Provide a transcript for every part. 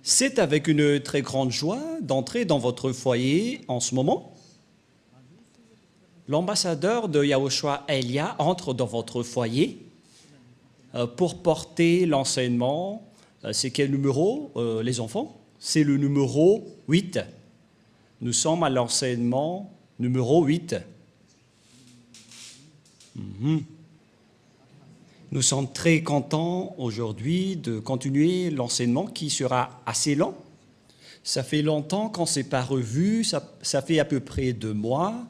C'est avec une très grande joie d'entrer dans votre foyer en ce moment. L'ambassadeur de Yahushua Elia entre dans votre foyer pour porter l'enseignement. C'est quel numéro, les enfants? C'est le numéro 8. Nous sommes à l'enseignement numéro 8. Nous sommes très contents aujourd'hui de continuer l'enseignement qui sera assez lent. Ça fait longtemps qu'on ne s'est pas revu, ça fait à peu près 2 mois.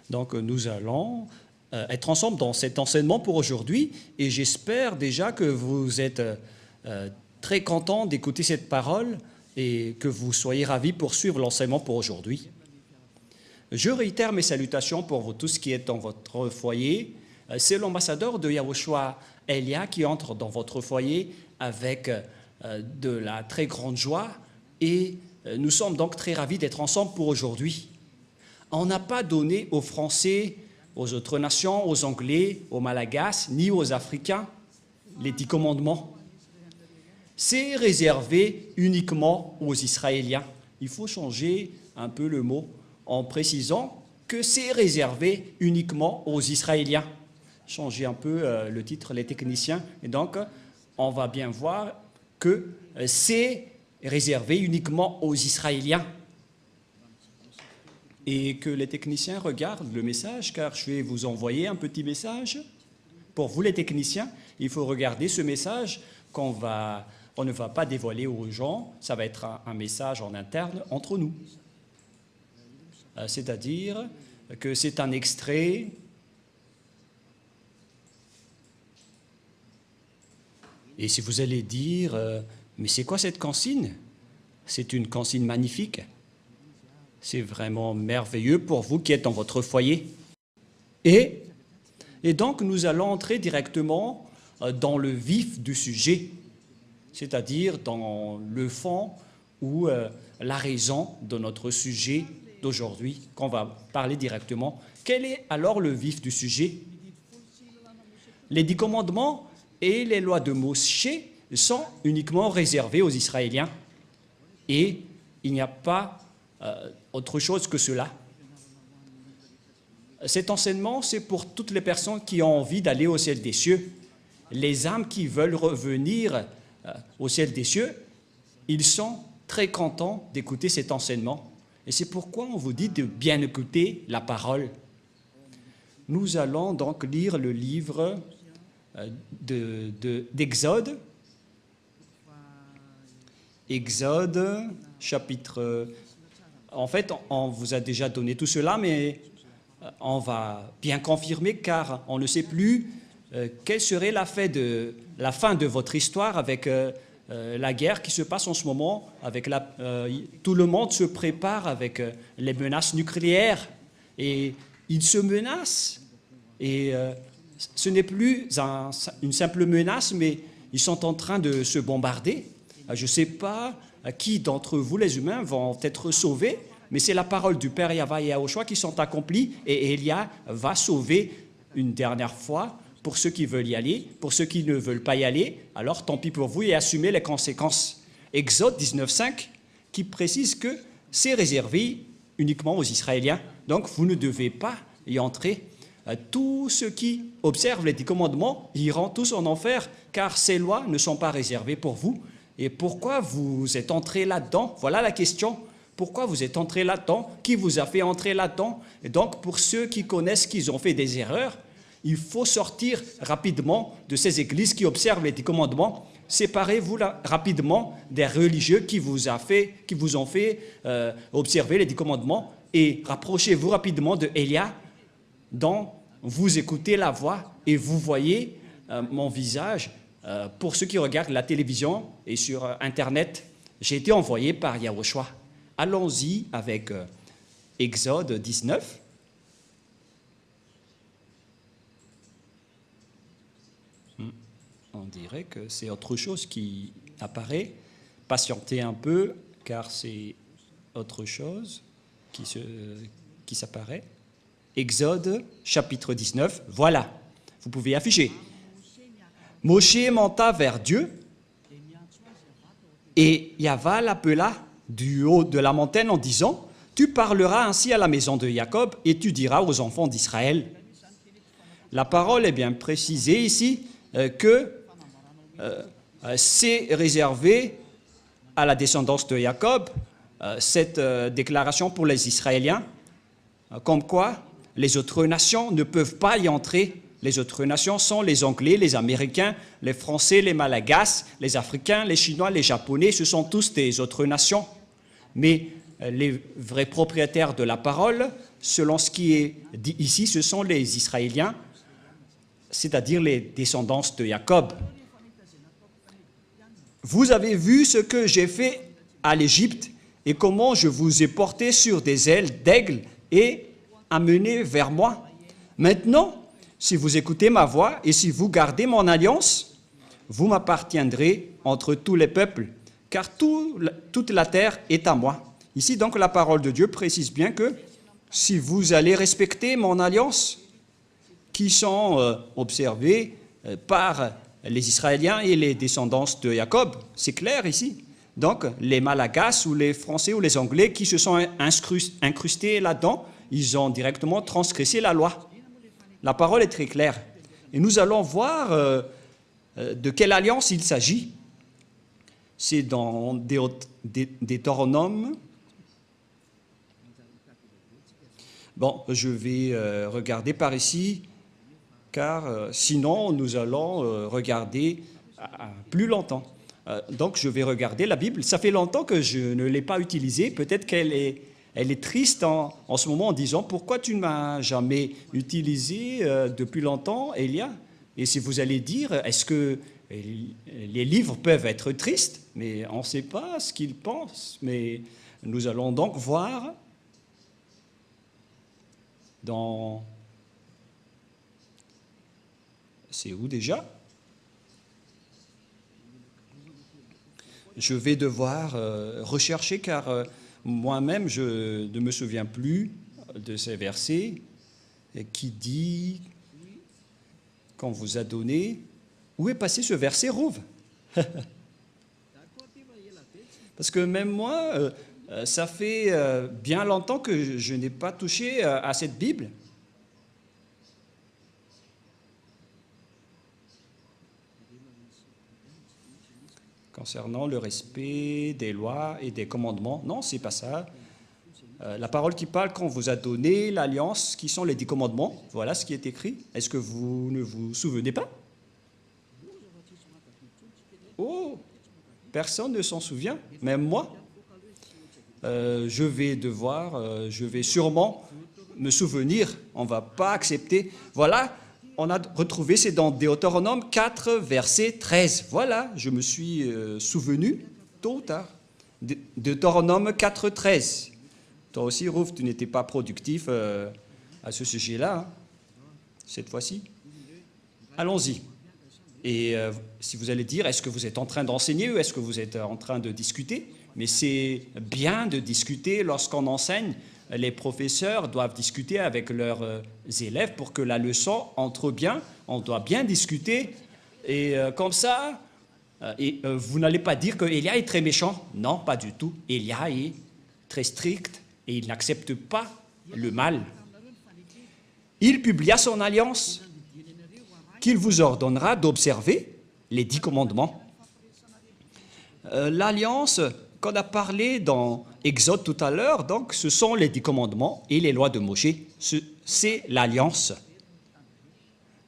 Donc nous allons être ensemble dans cet enseignement pour aujourd'hui et j'espère déjà que vous êtes très contents d'écouter cette parole et que vous soyez ravis pour suivre l'enseignement pour aujourd'hui. Je réitère mes salutations pour vous tous qui êtes dans votre foyer. C'est l'ambassadeur de Yahushua Elia qui entre dans votre foyer avec de la très grande joie et nous sommes donc très ravis d'être ensemble pour aujourd'hui. On n'a pas donné aux Français, aux autres nations, aux Anglais, aux Malagasy, ni aux Africains les 10 commandements. C'est réservé uniquement aux Israéliens. Il faut changer un peu le mot en précisant que c'est réservé uniquement aux Israéliens. Changer un peu le titre, les techniciens. Et donc, on va bien voir que c'est réservé uniquement aux Israéliens. Et que les techniciens regardent le message, car je vais vous envoyer un petit message. Pour vous, les techniciens, il faut regarder ce message on ne va pas dévoiler aux gens. Ça va être un message en interne entre nous. C'est-à-dire que c'est un extrait. Et si vous allez dire, mais c'est quoi cette consigne? C'est une consigne magnifique. C'est vraiment merveilleux pour vous qui êtes dans votre foyer. Et donc, nous allons entrer directement dans le vif du sujet, c'est-à-dire dans le fond ou la raison de notre sujet d'aujourd'hui, qu'on va parler directement. Quel est alors le vif du sujet? Les 10 commandements et les lois de Moshe sont uniquement réservées aux Israéliens. Et il n'y a pas autre chose que cela. Cet enseignement, c'est pour toutes les personnes qui ont envie d'aller au ciel des cieux. Les âmes qui veulent revenir au ciel des cieux, ils sont très contents d'écouter cet enseignement. Et c'est pourquoi on vous dit de bien écouter la parole. Nous allons donc lire le livre d'Exode. Exode, chapitre... En fait, on vous a déjà donné tout cela, mais on va bien confirmer car on ne sait plus quelle serait la fin de votre histoire avec la guerre qui se passe en ce moment. Tout le monde se prépare avec les menaces nucléaires et ils se menacent. Et ce n'est plus une simple menace, mais ils sont en train de se bombarder. Je ne sais pas qui d'entre vous, les humains, vont être sauvés, mais c'est la parole du Père Yahva et Yahushua qui sont accomplies et Elia va sauver une dernière fois pour ceux qui veulent y aller, pour ceux qui ne veulent pas y aller, alors tant pis pour vous et assumez les conséquences. Exode 19.5 qui précise que c'est réservé uniquement aux Israéliens, donc vous ne devez pas y entrer. Tous ceux qui observent les 10 commandements iront tous en enfer, car ces lois ne sont pas réservées pour vous. Et pourquoi vous êtes entré là-dedans? Voilà la question. Pourquoi vous êtes entré là-dedans? Qui vous a fait entrer là-dedans? Et donc, pour ceux qui connaissent qu'ils ont fait des erreurs, il faut sortir rapidement de ces églises qui observent les 10 commandements. Séparez-vous rapidement des religieux qui vous ont fait observer les 10 commandements et rapprochez-vous rapidement de Elia, dont vous écoutez la voix et vous voyez mon visage. Pour ceux qui regardent la télévision et sur Internet, j'ai été envoyé par Yahushua. Allons-y avec Exode 19. On dirait que c'est autre chose qui apparaît. Patientez un peu, car c'est autre chose qui s'apparaît. Exode, chapitre 19. Voilà, vous pouvez afficher. Moshe monta vers Dieu Et Yahva l'appela du haut de la montagne en disant, « Tu parleras ainsi à la maison de Jacob et tu diras aux enfants d'Israël. » La parole est bien précisée ici que c'est réservé à la descendance de Jacob, cette déclaration pour les Israéliens, comme quoi les autres nations ne peuvent pas y entrer. Les autres nations sont les Anglais, les Américains, les Français, les Malagasy, les Africains, les Chinois, les Japonais, ce sont tous des autres nations. Mais les vrais propriétaires de la parole, selon ce qui est dit ici, ce sont les Israéliens, c'est-à-dire les descendants de Jacob. Vous avez vu ce que j'ai fait à l'Égypte et comment je vous ai porté sur des ailes d'aigle et amené vers moi. Maintenant, si vous écoutez ma voix et si vous gardez mon alliance, vous m'appartiendrez entre tous les peuples, car toute la terre est à moi. Ici, donc, la parole de Dieu précise bien que si vous allez respecter mon alliance, qui sont observées par les Israéliens et les descendants de Jacob, c'est clair ici. Donc, les Malagasy ou les Français ou les Anglais qui se sont incrustés là-dedans, ils ont directement transgressé la loi. La parole est très claire. Et nous allons voir de quelle alliance il s'agit. C'est dans Deutéronome. Bon, je vais regarder par ici, car sinon nous allons regarder plus longtemps. Donc je vais regarder la Bible. Ça fait longtemps que je ne l'ai pas utilisée. Peut-être qu'elle est triste en ce moment en disant « Pourquoi tu ne m'as jamais utilisé depuis longtemps, Elia ?» Et si vous allez dire « Est-ce que les livres peuvent être tristes ?» Mais on ne sait pas ce qu'ils pensent. Mais nous allons donc voir dans... C'est où déjà? Je vais devoir rechercher car moi-même je ne me souviens plus de ces versets qui dit qu'on vous a donné. Où est passé ce verset, Rouve? Parce que même moi, ça fait bien longtemps que je n'ai pas touché à cette Bible. Concernant le respect des lois et des commandements. Non, c'est pas ça. La parole qui parle qu'on vous a donné l'alliance, qui sont les 10 commandements, voilà ce qui est écrit. Est-ce que vous ne vous souvenez pas? Oh, personne ne s'en souvient, même moi. Je vais sûrement me souvenir, on ne va pas accepter. Voilà. On a retrouvé, c'est dans Deutéronome 4, verset 13. Voilà, je me suis souvenu tôt ou tard. Deutéronome 4, 13. Toi aussi, Rouf, tu n'étais pas productif à ce sujet-là, hein, cette fois-ci. Allons-y. Et si vous allez dire, est-ce que vous êtes en train d'enseigner ou est-ce que vous êtes en train de discuter? Mais c'est bien de discuter lorsqu'on enseigne. Les professeurs doivent discuter avec leurs élèves pour que la leçon entre bien. On doit bien discuter. Et comme ça, vous n'allez pas dire que Elia est très méchant. Non, pas du tout. Elia est très strict et il n'accepte pas le mal. Il publia son alliance qu'il vous ordonnera d'observer les 10 commandements. L'alliance qu'on a parlé dans Exode tout à l'heure, donc ce sont les 10 commandements et les lois de Moïse. C'est l'alliance.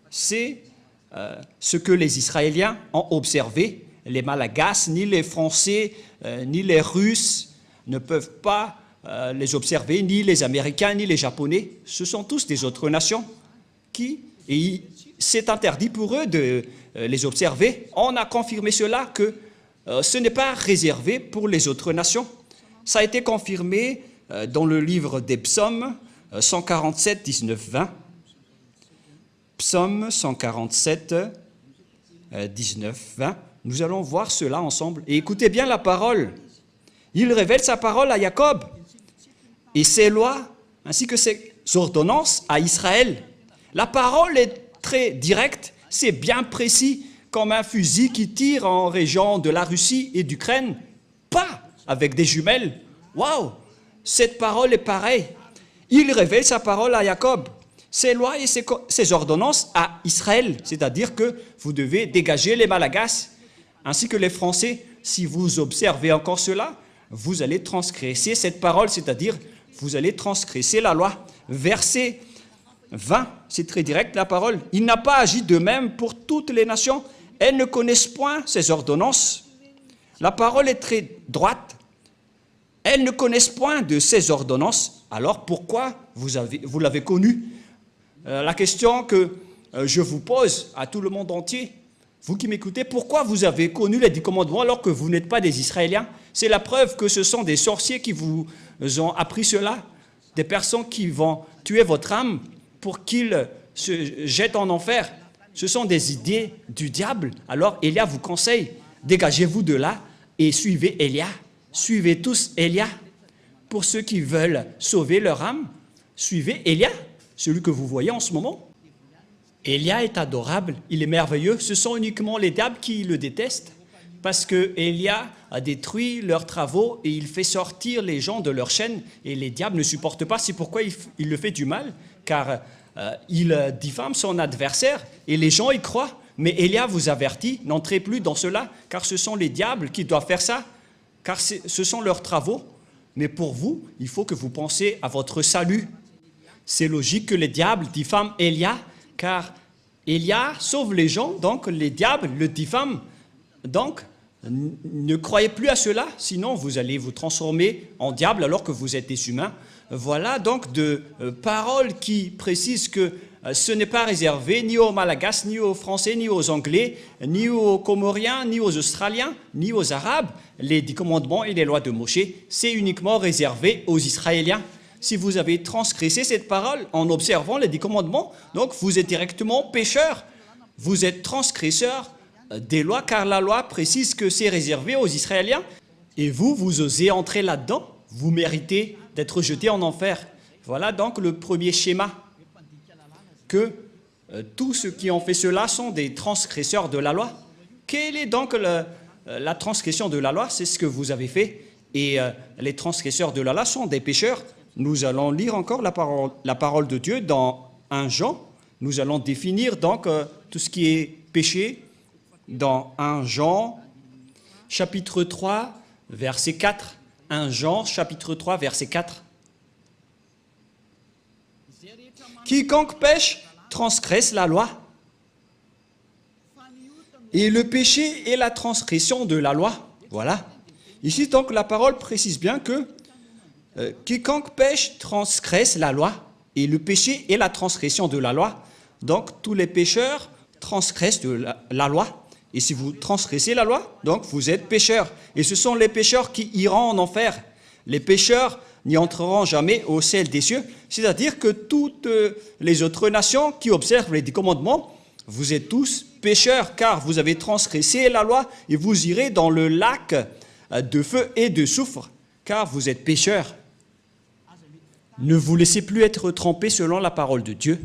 C'est ce que les Israéliens ont observé. Les Malagasy, ni les Français, ni les Russes ne peuvent pas les observer, ni les Américains, ni les Japonais. Ce sont tous des autres nations et c'est interdit pour eux de les observer. On a confirmé cela que ce n'est pas réservé pour les autres nations. Ça a été confirmé dans le livre des psaumes 147, 19, 20. Psaume 147, 19, 20. Nous allons voir cela ensemble. Et écoutez bien la parole. Il révèle sa parole à Jacob et ses lois ainsi que ses ordonnances à Israël. La parole est très directe, c'est bien précis, comme un fusil qui tire en région de la Russie et d'Ukraine. avec des jumelles. Waouh! Cette parole est pareille. Il révèle sa parole à Jacob, ses lois et ses ordonnances à Israël. C'est-à-dire que vous devez dégager les Malagasy, ainsi que les Français. Si vous observez encore cela, vous allez transgresser cette parole, c'est-à-dire vous allez transgresser la loi. Verset 20, c'est très direct la parole. Il n'a pas agi de même pour toutes les nations. Elles ne connaissent point ses ordonnances. La parole est très droite. Elles ne connaissent point de ses ordonnances. Alors pourquoi vous l'avez connu? La question que je vous pose à tout le monde entier, vous qui m'écoutez, pourquoi vous avez connu les 10 commandements alors que vous n'êtes pas des Israéliens? C'est la preuve que ce sont des sorciers qui vous ont appris cela, des personnes qui vont tuer votre âme pour qu'ils se jettent en enfer. Ce sont des idées du diable. Alors Élia vous conseille, dégagez-vous de là et suivez Élia. Suivez tous Élia. Pour ceux qui veulent sauver leur âme, suivez Élia, celui que vous voyez en ce moment. Élia est adorable, il est merveilleux. Ce sont uniquement les diables qui le détestent parce que Élia a détruit leurs travaux et il fait sortir les gens de leur chaîne et les diables ne supportent pas. C'est pourquoi il le fait du mal, car il diffame son adversaire et les gens y croient. Mais Élia vous avertit, n'entrez plus dans cela, car ce sont les diables qui doivent faire ça, car ce sont leurs travaux. Mais pour vous, il faut que vous pensiez à votre salut. C'est logique que les diables diffament Élia, car Élia sauve les gens, donc les diables le diffament. Donc, ne croyez plus à cela, sinon vous allez vous transformer en diable alors que vous êtes des humains. Voilà donc de paroles qui précisent que ce n'est pas réservé ni aux Malagasy, ni aux Français, ni aux Anglais, ni aux Comoriens, ni aux Australiens, ni aux Arabes. Les 10 commandements et les lois de Moshe, c'est uniquement réservé aux Israéliens. Si vous avez transgressé cette parole en observant les 10 commandements, donc vous êtes directement pécheur. Vous êtes transgresseur des lois, car la loi précise que c'est réservé aux Israéliens. Et vous osez entrer là-dedans, vous méritez d'être jeté en enfer. Voilà donc le premier schéma, que tous ceux qui ont fait cela sont des transgresseurs de la loi. Quelle est donc la transgression de la loi? C'est ce que vous avez fait. Et les transgresseurs de la loi sont des pécheurs. Nous allons lire encore la parole de Dieu dans 1 Jean. Nous allons définir donc tout ce qui est péché dans 1 Jean, chapitre 3, verset 4. 1 Jean, chapitre 3, verset 4. Quiconque pêche transgresse la loi. Et le péché est la transgression de la loi. Voilà. Ici, donc, la parole précise bien que quiconque pêche transgresse la loi. Et le péché est la transgression de la loi. Donc, tous les pécheurs transgressent la loi. Et si vous transgressez la loi, donc vous êtes pécheurs. Et ce sont les pécheurs qui iront en enfer. Les pécheurs n'y entreront jamais au ciel des cieux. C'est-à-dire que toutes les autres nations qui observent les 10 commandements, vous êtes tous pécheurs, car vous avez transgressé la loi et vous irez dans le lac de feu et de soufre, car vous êtes pécheurs. Ne vous laissez plus être trompés selon la parole de Dieu,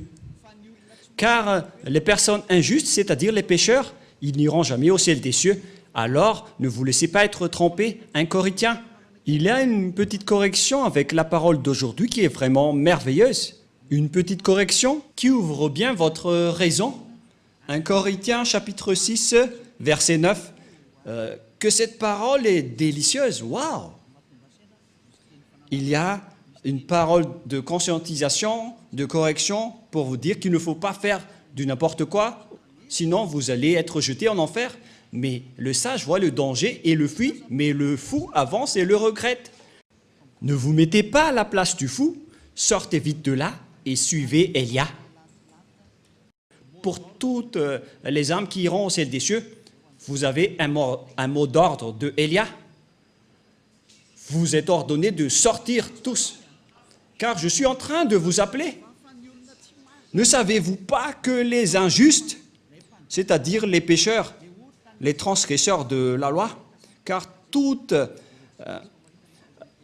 car les personnes injustes, c'est-à-dire les pécheurs, ils n'iront jamais au ciel des cieux. Alors, ne vous laissez pas être trompés. 1 Corinthiens, il y a une petite correction avec la parole d'aujourd'hui qui est vraiment merveilleuse. Une petite correction qui ouvre bien votre raison. 1 Corinthiens, chapitre 6, verset 9. Que cette parole est délicieuse. Waouh! Il y a une parole de conscientisation, de correction pour vous dire qu'il ne faut pas faire du n'importe quoi. Sinon, vous allez être jeté en enfer. Mais le sage voit le danger et le fuit, mais le fou avance et le regrette. Ne vous mettez pas à la place du fou, sortez vite de là et suivez Élia. Pour toutes les âmes qui iront au ciel des cieux, vous avez un mot d'ordre de Élia. Vous êtes ordonnés de sortir tous, car je suis en train de vous appeler. Ne savez-vous pas que les injustes, c'est-à-dire les pécheurs, les transgresseurs de la loi, car toute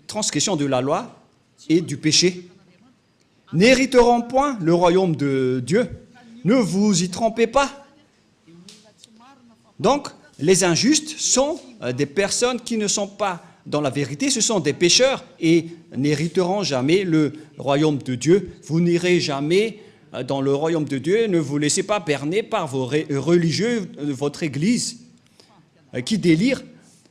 transgression de la loi est du péché, n'hériteront point le royaume de Dieu. Ne vous y trompez pas. Donc, les injustes sont des personnes qui ne sont pas dans la vérité, ce sont des pécheurs et n'hériteront jamais le royaume de Dieu. Vous n'irez jamais dans le royaume de Dieu. Ne vous laissez pas berner par vos religieux de votre Église qui délirent.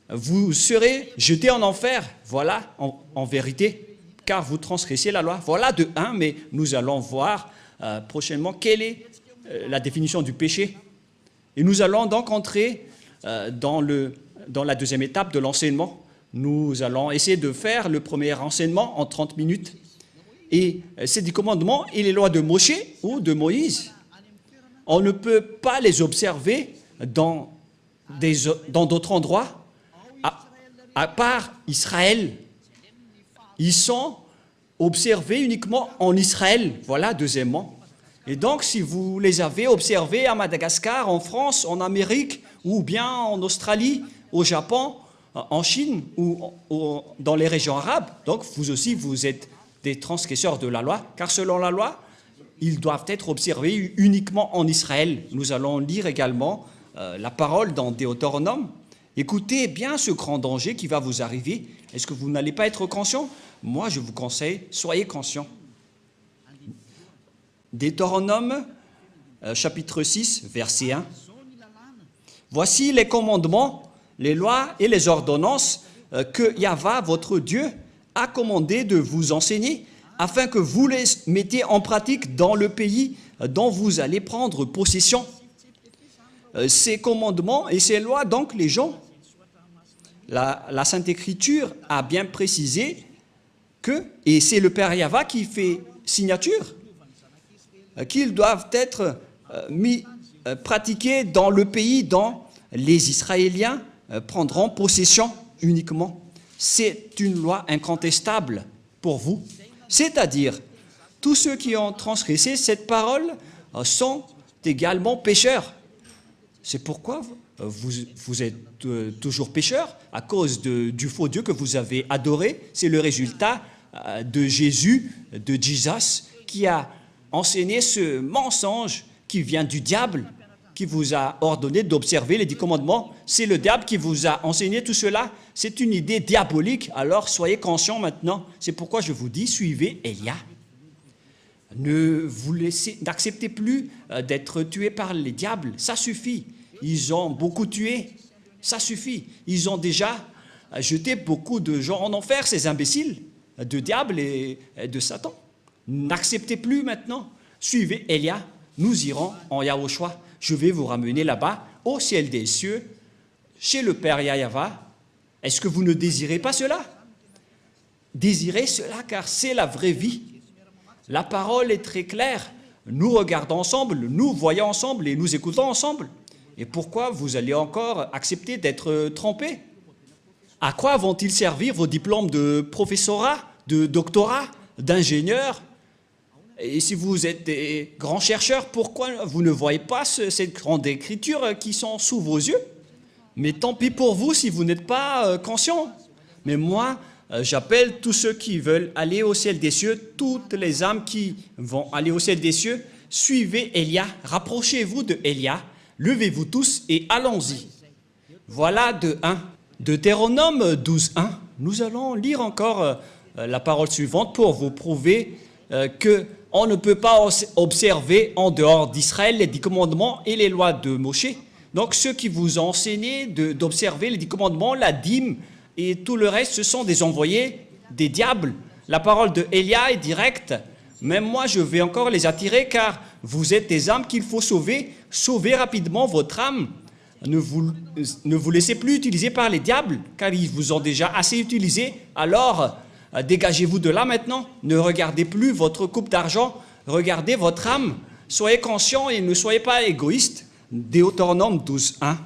Vous serez jetés en enfer. Voilà, en vérité, car vous transgressez la loi. Voilà de un, mais nous allons voir prochainement quelle est la définition du péché. Et nous allons donc entrer dans la deuxième étape de l'enseignement. Nous allons essayer de faire le premier enseignement en 30 minutes. Et ces 10 commandements et les lois de Moshe ou de Moïse, on ne peut pas les observer dans d'autres endroits, à part Israël. Ils sont observés uniquement en Israël. Voilà, deuxièmement. Et donc, si vous les avez observés à Madagascar, en France, en Amérique, ou bien en Australie, au Japon, en Chine, ou dans les régions arabes, donc vous aussi, vous êtes des transgresseurs de la loi, car selon la loi, ils doivent être observés uniquement en Israël. Nous allons lire également la parole dans Deutéronome. Écoutez bien ce grand danger qui va vous arriver. Est-ce que vous n'allez pas être conscient? Moi, je vous conseille, soyez conscients. Deutéronome, chapitre 6, verset 1. Voici les commandements, les lois et les ordonnances que Yahva, votre Dieu, a commandé de vous enseigner, afin que vous les mettiez en pratique dans le pays dont vous allez prendre possession. Ces commandements et ces lois, donc, les gens, la Sainte Écriture a bien précisé que, et c'est le Père Yahva qui fait signature, qu'ils doivent être pratiqués dans le pays dont les Israéliens prendront possession uniquement. C'est une loi incontestable pour vous. C'est-à-dire, tous ceux qui ont transgressé cette parole sont également pécheurs. C'est pourquoi vous êtes toujours pécheurs à cause du faux Dieu que vous avez adoré. C'est le résultat de Jésus, de Jesus, qui a enseigné ce mensonge qui vient du diable, qui vous a ordonné d'observer les 10 commandements. C'est le diable qui vous a enseigné tout cela. C'est une idée diabolique, alors soyez conscients maintenant. C'est pourquoi je vous dis, suivez Élia. N'acceptez plus d'être tués par les diables, ça suffit. Ils ont beaucoup tué, ça suffit. Ils ont déjà jeté beaucoup de gens en enfer, ces imbéciles de diable et de Satan. N'acceptez plus maintenant. Suivez Élia, nous irons en Yahushua. Je vais vous ramener là-bas, au ciel des cieux, chez le Père Yahva. Est-ce que vous ne désirez pas cela? Désirez cela, car c'est la vraie vie. La parole est très claire. Nous regardons ensemble, nous voyons ensemble et nous écoutons ensemble. Et pourquoi vous allez encore accepter d'être trompés? À quoi vont-ils servir vos diplômes de professorat, de doctorat, d'ingénieur? Et si vous êtes des grands chercheurs, pourquoi vous ne voyez pas ces grandes écritures qui sont sous vos yeux? Mais tant pis pour vous si vous n'êtes pas conscients. Mais moi, j'appelle tous ceux qui veulent aller au ciel des cieux, toutes les âmes qui vont aller au ciel des cieux, suivez Élia, rapprochez-vous de Élia, levez-vous tous et allons-y. Voilà de 1. Deutéronome 12, 1. Nous allons lire encore la parole suivante pour vous prouver qu'on ne peut pas observer en dehors d'Israël les 10 commandements et les lois de Moshe. Donc ceux qui vous ont enseigné d'observer les 10 commandements, la dîme et tout le reste, ce sont des envoyés des diables. La parole de Élia est directe. Même moi, je vais encore les attirer car vous êtes des âmes qu'il faut sauver. Sauvez rapidement votre âme. Ne vous laissez plus utiliser par les diables car ils vous ont déjà assez utilisé. Alors, dégagez-vous de là maintenant. Ne regardez plus votre coupe d'argent. Regardez votre âme. Soyez conscients et ne soyez pas égoïstes. Deutéronome 12, 1.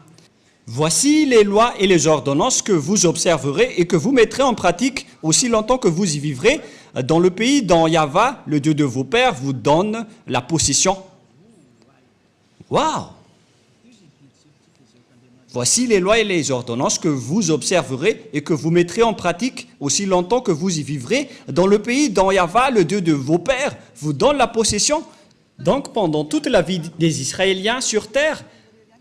Voici les lois et les ordonnances que vous observerez et que vous mettrez en pratique aussi longtemps que vous y vivrez dans le pays dont Yahva, le Dieu de vos pères, vous donne la possession. Waouh! Voici les lois et les ordonnances que vous observerez et que vous mettrez en pratique aussi longtemps que vous y vivrez dans le pays dont Yahva, le Dieu de vos pères, vous donne la possession. Donc, pendant toute la vie des Israéliens sur terre,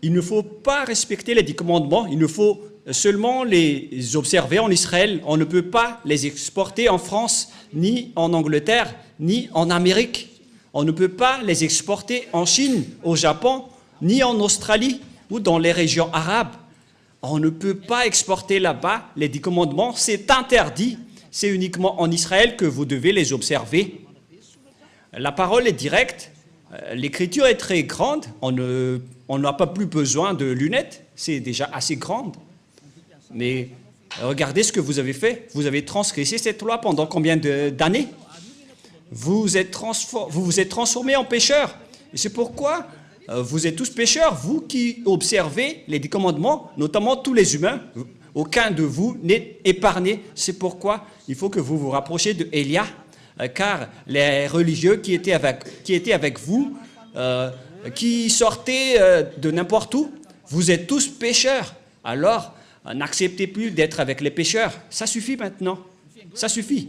il ne faut pas respecter les 10 commandements, il ne faut seulement les observer en Israël. On ne peut pas les exporter en France, ni en Angleterre, ni en Amérique. On ne peut pas les exporter en Chine, au Japon, ni en Australie ou dans les régions arabes. On ne peut pas exporter là-bas les 10 commandements, c'est interdit. C'est uniquement en Israël que vous devez les observer. La parole est directe, l'écriture est très grande, on n'a pas plus besoin de lunettes, c'est déjà assez grande. Mais regardez ce que vous avez fait, vous avez transgressé cette loi pendant combien d'années? Vous vous êtes transformés en pécheurs. Et c'est pourquoi vous êtes tous pécheurs, vous qui observez les 10 commandements, notamment tous les humains. Aucun de vous n'est épargné. C'est pourquoi il faut que vous vous rapprochiez de Élia, car les religieux qui étaient avec vous, qui sortaient de n'importe où, vous êtes tous pécheurs. Alors, n'acceptez plus d'être avec les pécheurs. Ça suffit maintenant. Ça suffit.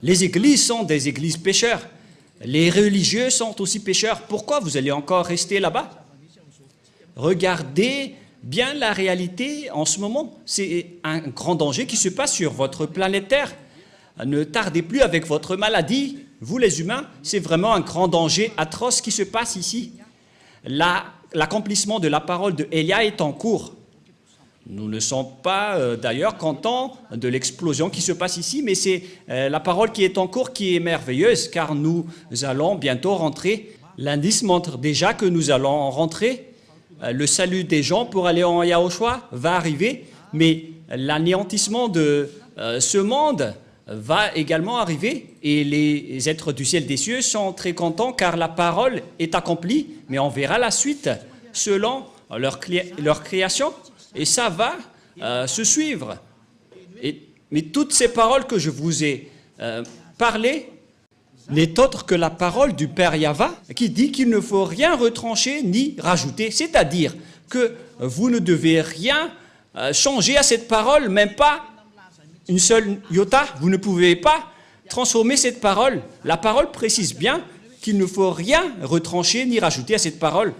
Les églises sont des églises pécheurs. Les religieux sont aussi pécheurs. Pourquoi vous allez encore rester là-bas? Regardez bien la réalité en ce moment. C'est un grand danger qui se passe sur votre planète Terre. Ne tardez plus avec votre maladie. Vous les humains, c'est vraiment un grand danger atroce qui se passe ici. L'accomplissement de la parole de Élia est en cours. Nous ne sommes pas d'ailleurs contents de l'explosion qui se passe ici, mais c'est la parole qui est en cours qui est merveilleuse, car nous allons bientôt rentrer. L'indice montre déjà que nous allons rentrer. Le salut des gens pour aller en Yahushua va arriver, mais l'anéantissement de ce monde va également arriver, et les êtres du ciel des cieux sont très contents car la parole est accomplie, mais on verra la suite selon leur création. Et ça va se suivre. Mais toutes ces paroles que je vous ai parlées n'est autre que la parole du Père Yahva qui dit qu'il ne faut rien retrancher ni rajouter. C'est-à-dire que vous ne devez rien changer à cette parole, même pas une seule iota. Vous ne pouvez pas transformer cette parole. La parole précise bien qu'il ne faut rien retrancher ni rajouter à cette parole.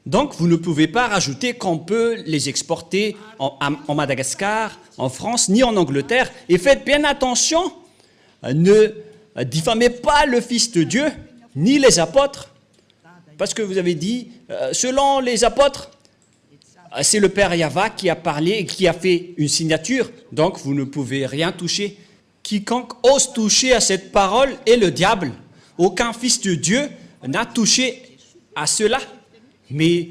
Donc, vous ne pouvez pas rajouter qu'on peut les exporter en Madagascar, en France, ni en Angleterre. Et faites bien attention, ne diffamez pas le Fils de Dieu, ni les apôtres. Parce que vous avez dit, selon les apôtres, c'est le Père Yahva qui a parlé et qui a fait une signature. Donc, vous ne pouvez rien toucher. Quiconque ose toucher à cette parole est le diable. Aucun Fils de Dieu n'a touché à cela. Mais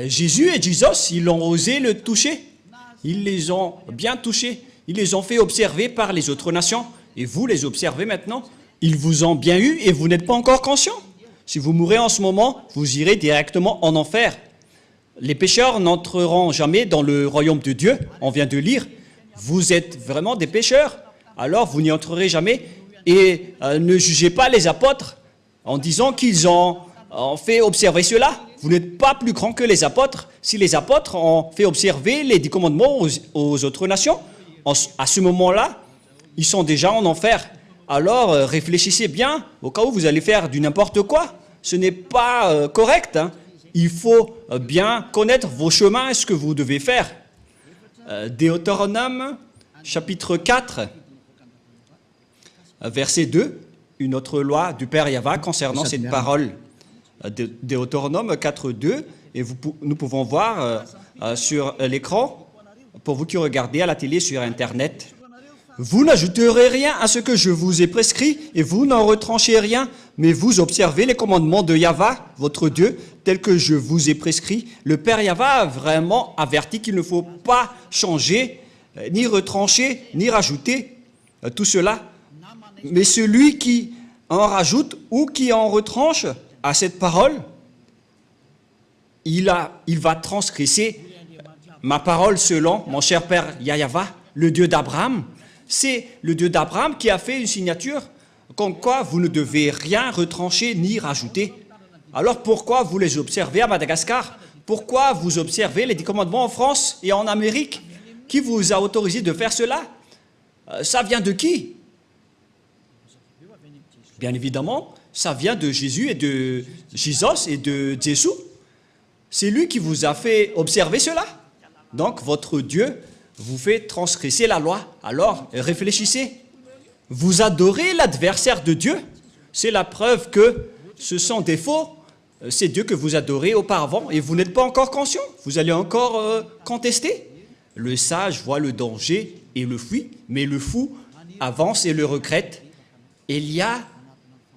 Jésus et Jesus, ils ont osé le toucher. Ils les ont bien touchés. Ils les ont fait observer par les autres nations. Et vous les observez maintenant. Ils vous ont bien eu et vous n'êtes pas encore conscient. Si vous mourrez en ce moment, vous irez directement en enfer. Les pécheurs n'entreront jamais dans le royaume de Dieu. On vient de lire. Vous êtes vraiment des pécheurs. Alors vous n'y entrerez jamais. Et ne jugez pas les apôtres en disant qu'ils ont fait observer cela. Vous n'êtes pas plus grand que les apôtres. Si les apôtres ont fait observer les 10 commandements aux autres nations, à ce moment-là, ils sont déjà en enfer. Alors réfléchissez bien au cas où vous allez faire du n'importe quoi. Ce n'est pas correct. Hein. Il faut bien connaître vos chemins et ce que vous devez faire. Deutéronome, chapitre 4, verset 2, une autre loi du Père Yahva concernant cette parole. Deutéronome 4, 2, et nous pouvons voir sur l'écran, pour vous qui regardez à la télé sur Internet. Vous n'ajouterez rien à ce que je vous ai prescrit, et vous n'en retranchez rien, mais vous observez les commandements de Yahva, votre Dieu, tels que je vous ai prescrits. Le Père Yahva a vraiment averti qu'il ne faut pas changer, ni retrancher, ni rajouter tout cela. Mais celui qui en rajoute ou qui en retranche à cette parole, il va transgresser ma parole selon mon cher Père Yahva, le Dieu d'Abraham. C'est le Dieu d'Abraham qui a fait une signature comme quoi vous ne devez rien retrancher ni rajouter. Alors pourquoi vous les observez à Madagascar? Pourquoi vous observez les 10 commandements en France et en Amérique? Qui vous a autorisé de faire cela? Ça vient de qui? Bien évidemment, ça vient de Jésus et de Jesus et de Jésus. C'est lui qui vous a fait observer cela. Donc votre Dieu vous fait transgresser la loi. Alors réfléchissez. Vous adorez l'adversaire de Dieu. C'est la preuve que ce sont des faux. C'est Dieu que vous adorez auparavant et vous n'êtes pas encore conscient. Vous allez encore contester. Le sage voit le danger et le fuit, mais le fou avance et le regrette. Élia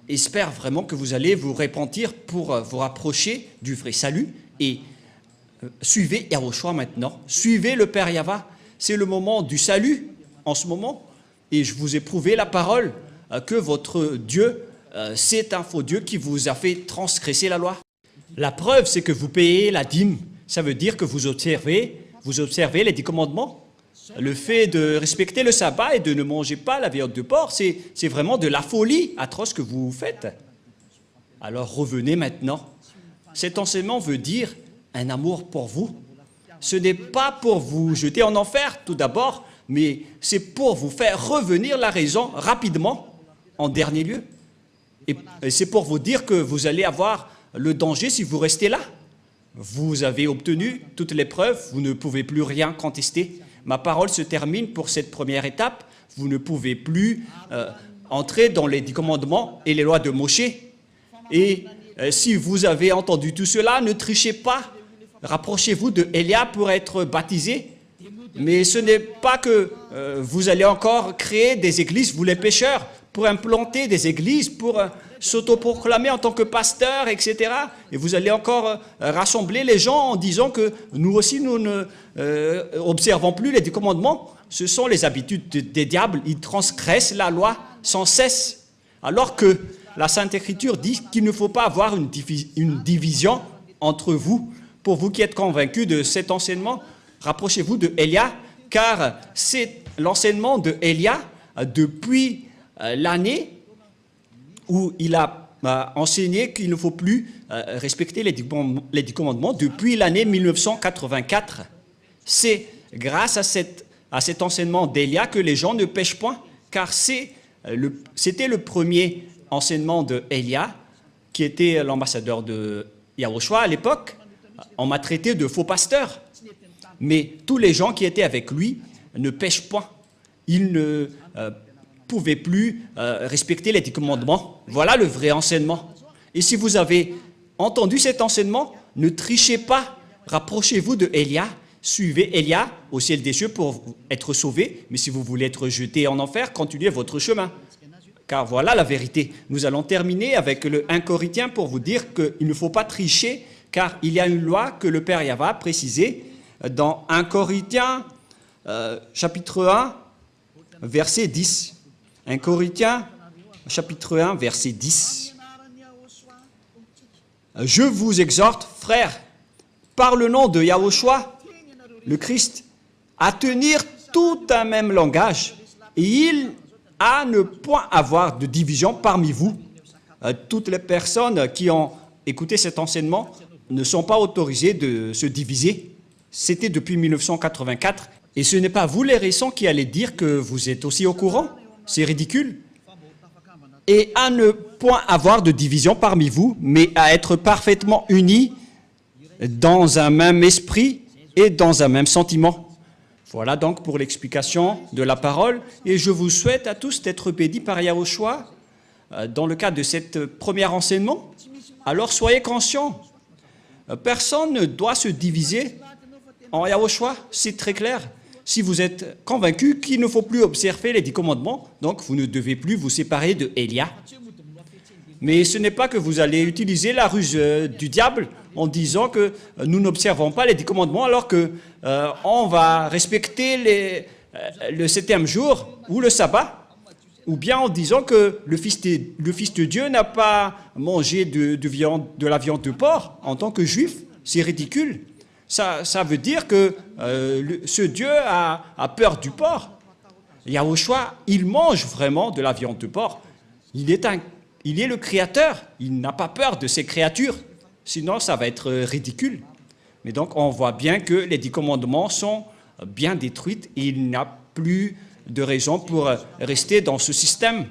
espère vraiment que vous allez vous repentir pour vous rapprocher du vrai salut et suivez Yahushua maintenant. Suivez le Père Yahva. C'est le moment du salut en ce moment. Et je vous ai prouvé la parole que votre Dieu, c'est un faux Dieu qui vous a fait transgresser la loi. La preuve, c'est que vous payez la dîme. Ça veut dire que vous observez les 10 commandements. Le fait de respecter le sabbat et de ne manger pas la viande de porc, c'est vraiment de la folie atroce que vous faites. Alors revenez maintenant. Cet enseignement veut dire un amour pour vous. Ce n'est pas pour vous jeter en enfer tout d'abord, mais c'est pour vous faire revenir la raison rapidement en dernier lieu. Et c'est pour vous dire que vous allez avoir le danger si vous restez là. Vous avez obtenu toutes les preuves, vous ne pouvez plus rien contester. Ma parole se termine pour cette première étape. Vous ne pouvez plus entrer dans les 10 commandements et les lois de Moshe. Et si vous avez entendu tout cela, ne trichez pas. Rapprochez-vous de Élia pour être baptisé. Mais ce n'est pas que vous allez encore créer des églises, vous les pécheurs, pour implanter des églises, pour s'autoproclamer en tant que pasteur, etc. Et vous allez encore rassembler les gens en disant que nous aussi, nous ne observons plus les 10 commandements. Ce sont les habitudes des diables, ils transgressent la loi sans cesse. Alors que la Sainte Écriture dit qu'il ne faut pas avoir une division entre vous. Pour vous qui êtes convaincus de cet enseignement, rapprochez-vous de Élia, car c'est l'enseignement de Élia depuis l'année où il a enseigné qu'il ne faut plus respecter les 10 commandements depuis l'année 1984. C'est grâce à cet enseignement d'Élia que les gens ne pêchent point, car c'était le premier enseignement de Élia, qui était l'ambassadeur de Yahushua à l'époque. On m'a traité de faux pasteur. Mais tous les gens qui étaient avec lui ne pêchent point. Ils ne pouvaient plus respecter les 10 commandements. Voilà le vrai enseignement. Et si vous avez entendu cet enseignement, ne trichez pas. Rapprochez-vous de Élia. Suivez Élia au ciel des cieux pour être sauvé. Mais si vous voulez être jeté en enfer, continuez votre chemin. Car voilà la vérité. Nous allons terminer avec le 1 Corinthiens pour vous dire qu'il ne faut pas tricher, car il y a une loi que le Père Yahva a précisée dans 1 Corinthiens, chapitre 1, verset 10. 1 Corinthiens, chapitre 1, verset 10. Je vous exhorte, frères, par le nom de Yahushua, le Christ, à tenir tout un même langage, et il à ne point avoir de division parmi vous. Toutes les personnes qui ont écouté cet enseignement ne sont pas autorisées de se diviser. C'était depuis 1984. Et ce n'est pas vous, les récents, qui allez dire que vous êtes aussi au courant. C'est ridicule. Et à ne point avoir de division parmi vous, mais à être parfaitement unis dans un même esprit et dans un même sentiment. Voilà donc pour l'explication de la parole. Et je vous souhaite à tous d'être bénis par Yahushua dans le cadre de cet premier enseignement. Alors soyez conscients. Personne ne doit se diviser en Yahushua, c'est très clair. Si vous êtes convaincu qu'il ne faut plus observer les 10 commandements, donc vous ne devez plus vous séparer de Élia. Mais ce n'est pas que vous allez utiliser la ruse du diable en disant que nous n'observons pas les 10 commandements alors qu'on va respecter le 7e jour ou le sabbat. Ou bien en disant que le Fils de Dieu n'a pas mangé de la viande de porc en tant que juif. C'est ridicule. Ça veut dire que ce Dieu a peur du porc. Yahushua, il mange vraiment de la viande de porc. Il est le Créateur. Il n'a pas peur de ses créatures. Sinon, ça va être ridicule. Mais donc, on voit bien que les 10 commandements sont bien détruits et il n'y a plus de raison pour rester dans ce système.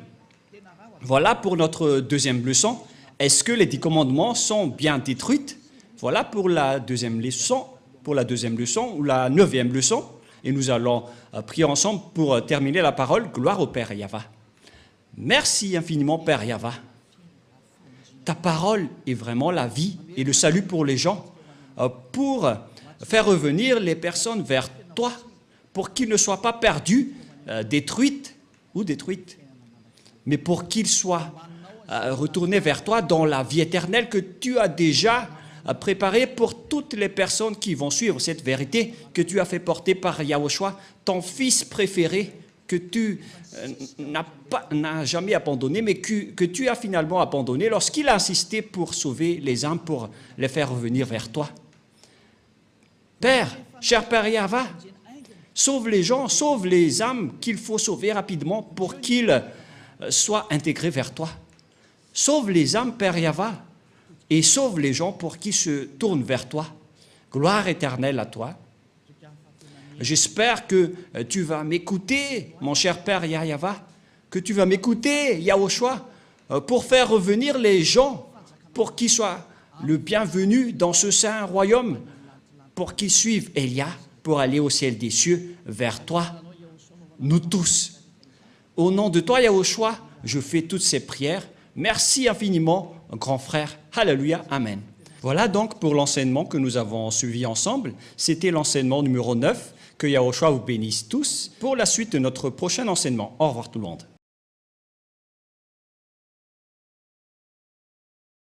Voilà pour notre deuxième leçon. Est-ce que les 10 commandements sont bien détruits? Voilà pour la deuxième leçon. pour la deuxième leçon ou la 9e leçon. Et nous allons prier ensemble pour terminer la parole. Gloire au Père Yahva. Merci infiniment, Père Yahva. Ta parole est vraiment la vie et le salut pour les gens, pour faire revenir les personnes vers toi, pour qu'ils ne soient pas perdus, détruites, mais pour qu'ils soient retournés vers toi dans la vie éternelle que tu as déjà préparée pour toutes les personnes qui vont suivre cette vérité que tu as fait porter par Yahushua, ton fils préféré, que tu n'as jamais abandonné, mais que tu as finalement abandonné lorsqu'il a insisté pour sauver les âmes, pour les faire revenir vers toi. Père, cher Père Yahva, sauve les gens, sauve les âmes qu'il faut sauver rapidement pour qu'ils soient intégrés vers toi. Sauve les âmes, Père Yahva, et sauve les gens pour qu'ils se tournent vers toi. Gloire éternelle à toi. J'espère que tu vas m'écouter, mon cher Père Yahva, que tu vas m'écouter, Yahushua, pour faire revenir les gens, pour qu'ils soient le bienvenu dans ce saint royaume, pour qu'ils suivent Elia, pour aller au ciel des cieux, vers toi, nous tous. Au nom de toi, Yahushua, je fais toutes ces prières. Merci infiniment, grand frère. Alléluia, Amen. Voilà donc pour l'enseignement que nous avons suivi ensemble. C'était l'enseignement numéro 9. Que Yahushua vous bénisse tous pour la suite de notre prochain enseignement. Au revoir tout le monde.